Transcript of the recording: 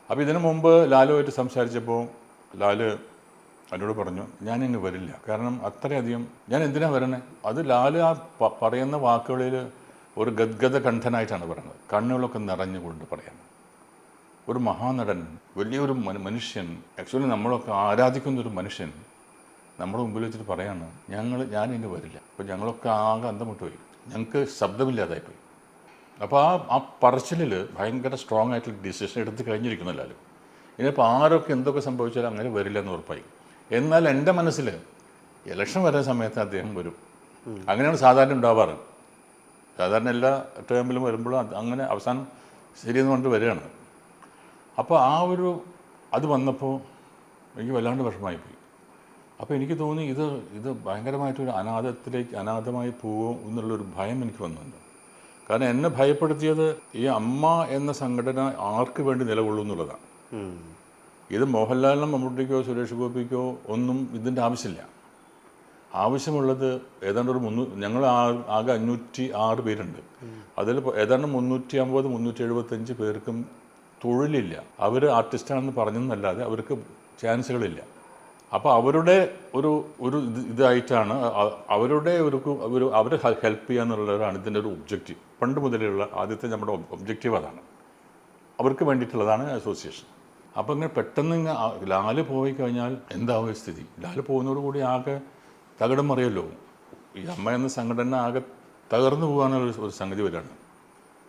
അപ്പോൾ ഇതിനു മുമ്പ് ലാലുമായിട്ട് സംസാരിച്ചപ്പോൾ ലാല് എന്നോട് പറഞ്ഞു ഞാനിങ്ങ് വരില്ല, കാരണം അത്രയധികം ഞാൻ എന്തിനാണ് വരണേ. അത് ലാല് ആ പറയുന്ന വാക്കുകളിൽ ഒരു ഗദ്ഗത കണ്ഠനായിട്ടാണ് പറയുന്നത്, കണ്ണുകളൊക്കെ നിറഞ്ഞുകൊണ്ട് പറയാണ്. ഒരു മഹാനടൻ, വലിയൊരു മനുഷ്യൻ, ആക്ച്വലി നമ്മളൊക്കെ ആരാധിക്കുന്നൊരു മനുഷ്യൻ നമ്മുടെ മുമ്പിൽ വെച്ചിട്ട് പറയാണ് ഞാനിങ്ങ് വരില്ല. അപ്പോൾ ഞങ്ങളൊക്കെ ആകെ അന്തം വിട്ടുപോയി, ഞങ്ങൾക്ക് ശബ്ദമില്ലാതായിപ്പോയി. അപ്പോൾ ആ പറച്ചിലിൽ ഭയങ്കര സ്ട്രോങ് ആയിട്ടുള്ള ഡിസിഷൻ എടുത്ത് കഴിഞ്ഞിരിക്കുന്നല്ലോ. ഇനിയിപ്പോൾ ആരൊക്കെ എന്തൊക്കെ സംഭവിച്ചാലും അങ്ങനെ വരില്ല എന്ന് ഉറപ്പായി. എന്നാൽ എൻ്റെ മനസ്സിൽ ഇലക്ഷൻ വരുന്ന സമയത്ത് അദ്ദേഹം വരും. അങ്ങനെയാണ് സാധാരണ ഉണ്ടാവാറ്. സാധാരണ എല്ലാ ടേമിലും വരുമ്പോഴും അങ്ങനെ അവസാനം ശരിയെന്ന് പറഞ്ഞിട്ട് വരികയാണ്. അപ്പോൾ അത് വന്നപ്പോൾ എനിക്ക് വല്ലാണ്ട് വിഷമമായിപ്പോയി. അപ്പോൾ എനിക്ക് തോന്നി ഇത് ഭയങ്കരമായിട്ടൊരു അനാഥമായി പോകുമോ എന്നുള്ളൊരു ഭയം എനിക്ക് വന്നിട്ടുണ്ട്. കാരണം എന്നെ ഭയപ്പെടുത്തിയത് ഈ അമ്മ എന്ന സംഘടന ആർക്ക് വേണ്ടി നിലകൊള്ളും എന്നുള്ളതാണ്. ഇത് മോഹൻലാലിനോ മമ്മൂട്ടിക്കോ സുരേഷ് ഗോപിക്കോ ഒന്നും ഇതിൻ്റെ ആവശ്യമില്ല. ആവശ്യമുള്ളത് ഏതാണ്ട് ഞങ്ങൾ ആകെ 506 പേരുണ്ട്. അതിൽ ഏതാണ്ട് 350-375 പേർക്കും തൊഴിലില്ല. അവർ ആർട്ടിസ്റ്റാണെന്ന് പറഞ്ഞെന്നല്ലാതെ അവർക്ക് ചാൻസുകളില്ല. അപ്പോൾ അവരുടെ ഇതായിട്ടാണ് അവരെ ഹെൽപ്പ് ചെയ്യുക എന്നുള്ളതാണ് ഇതിൻ്റെ ഒരു ഒബ്ജക്റ്റീവ്. പണ്ട് മുതലുള്ള ആദ്യത്തെ നമ്മുടെ ഒബ്ജക്റ്റീവ് അതാണ്. അവർക്ക് വേണ്ടിയിട്ടുള്ളതാണ് അസോസിയേഷൻ. അപ്പോൾ ഇങ്ങനെ പെട്ടെന്ന് ലാല് പോയി കഴിഞ്ഞാൽ എന്താവും സ്ഥിതി? ലാല് പോകുന്നതോടുകൂടി ആകെ തകിടം മറിയല്ലോ. ഈ അമ്മ എന്ന സംഘടന ആകെ തകർന്നു പോകാനുള്ള ഒരു സംഗതി വരികയാണ്.